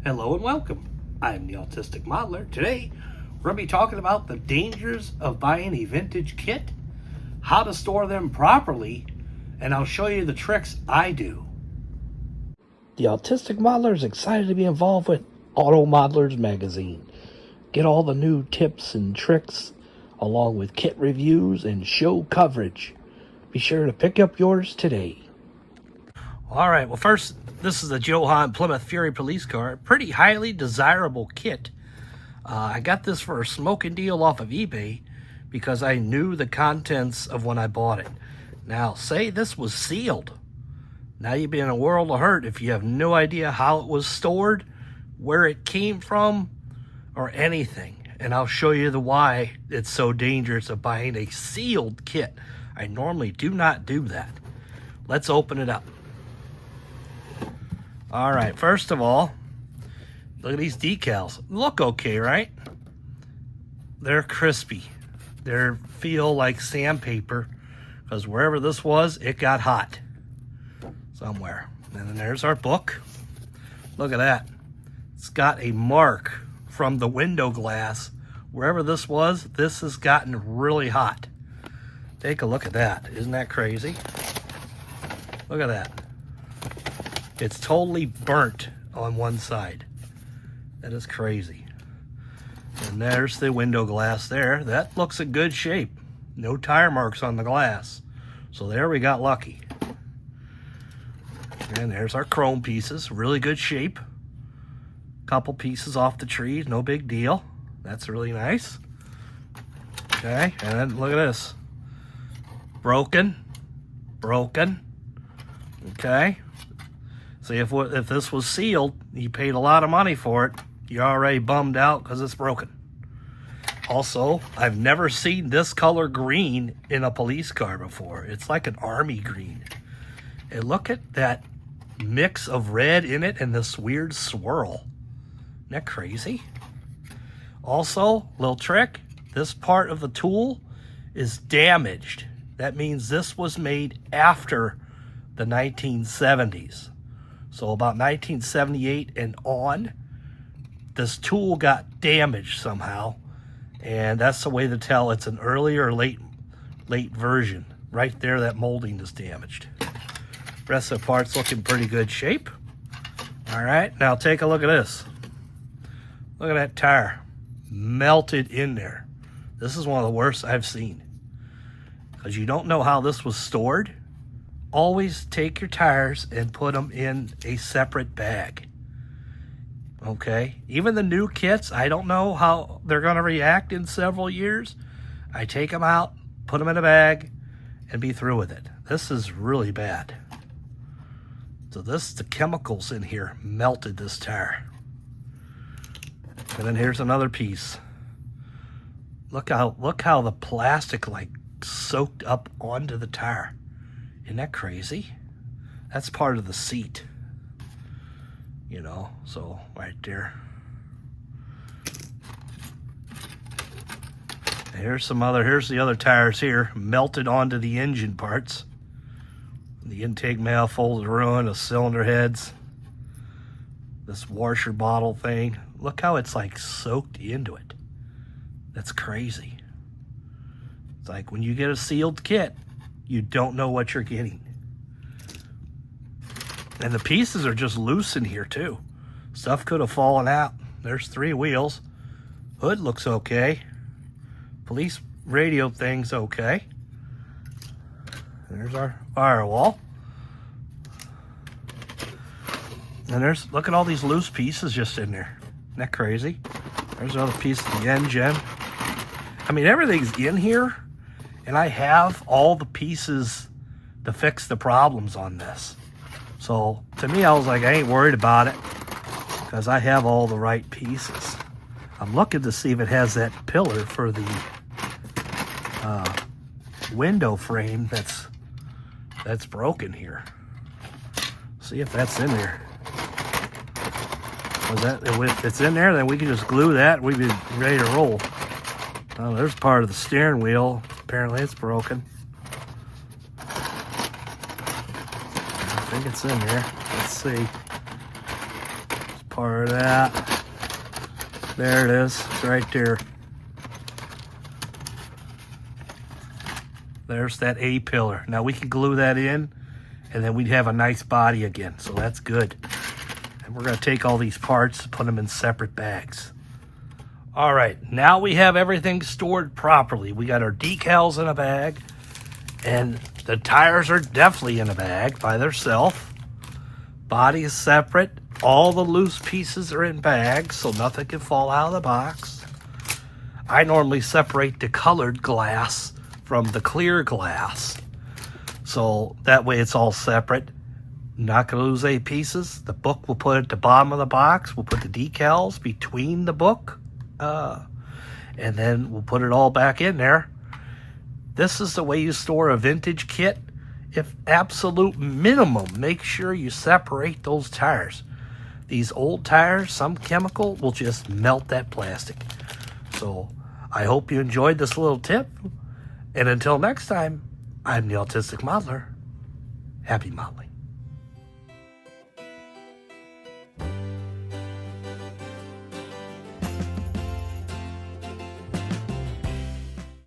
Hello and welcome. I'm the Autistic Modeler. Today, we're going to be talking about the dangers of buying a vintage kit, how to store them properly, and I'll show you the tricks I do. The Autistic Modeler is excited to be involved with Auto Modelers Magazine. Get all the new tips and tricks, along with kit reviews and show coverage. Be sure to pick up yours today. All right, well first, this is the Johan Plymouth Fury police car. Pretty highly desirable kit. I got this for a smoking deal off of eBay because I knew the contents of when I bought it. Now, say this was sealed. Now you'd be in a world of hurt if you have no idea how it was stored, where it came from, or anything. And I'll show you the why it's so dangerous of buying a sealed kit. I normally do not do that. Let's open it up. All right, first of all, look at these decals. Look okay, right? They're crispy. They feel like sandpaper because wherever this was, it got hot somewhere. And then there's our book. Look at that. It's got a mark from the window glass. Wherever this was, this has gotten really hot. Take a look at that. Isn't that crazy? Look at that. It's totally burnt on one side. That is crazy. And there's the window glass there. That looks in good shape. No tire marks on the glass. So there we got lucky. And there's our chrome pieces. Really good shape. Couple pieces off the trees. No big deal. That's really nice. Okay, and then look at this. Broken. Okay. See, if this was sealed, you paid a lot of money for it, you're already bummed out because it's broken. Also, I've never seen this color green in a police car before. It's like an army green. And look at that mix of red in it and this weird swirl. Isn't that crazy? Also, little trick, this part of the tool is damaged. That means this was made after the 1970s. So about 1978 and on, this tool got damaged somehow. And that's the way to tell it's an early or late version. Right there, that molding is damaged. Rest of the part's looking pretty good shape. All right, now take a look at this. Look at that tire, melted in there. This is one of the worst I've seen. Because you don't know how this was stored. Always take your tires and put them in a separate bag. Okay? Even the new kits, I don't know how they're going to react in several years. I take them out, put them in a bag, and be through with it. This is really bad. So the chemicals in here melted this tire. And then here's another piece. Look how the plastic like soaked up onto the tire. Isn't that crazy? That's part of the seat. You know, so right there. Here's the other tires here, melted onto the engine parts. The intake manifold is ruined, the cylinder heads. This washer bottle thing. Look how it's like soaked into it. That's crazy. It's like when you get a sealed kit, you don't know what you're getting. And the pieces are just loose in here too. Stuff could have fallen out. There's 3 wheels. Hood looks okay. Police radio thing's okay. There's our firewall. And look at all these loose pieces just in there. Isn't that crazy? There's another piece of the engine. I mean, everything's in here. And I have all the pieces to fix the problems on this. So to me, I was like, I ain't worried about it because I have all the right pieces. I'm looking to see if it has that pillar for the window frame that's broken here. See if that's in there. If it's in there, then we can just glue that and we'd be ready to roll. Oh, there's part of the steering wheel. Apparently it's broken. I think it's in there. Let's see. part of that. There it is. It's right there. There's that A-pillar. Now we can glue that in, and then we'd have a nice body again. So that's good. And we're going to take all these parts and put them in separate bags. All right, now we have everything stored properly. We got our decals in a bag, and the tires are definitely in a bag by themselves. Body is separate. All the loose pieces are in bags, so nothing can fall out of the box. I normally separate the colored glass from the clear glass, so that way it's all separate. Not going to lose any pieces. The book we'll put at the bottom of the box. We'll put the decals between the book, and then we'll put it all back in there. This is the way you store a vintage kit. If absolute minimum, make sure you separate those tires. These old tires, some chemical will just melt that plastic. So I hope you enjoyed this little tip. And until next time, I'm the Autistic Modeler. Happy modeling.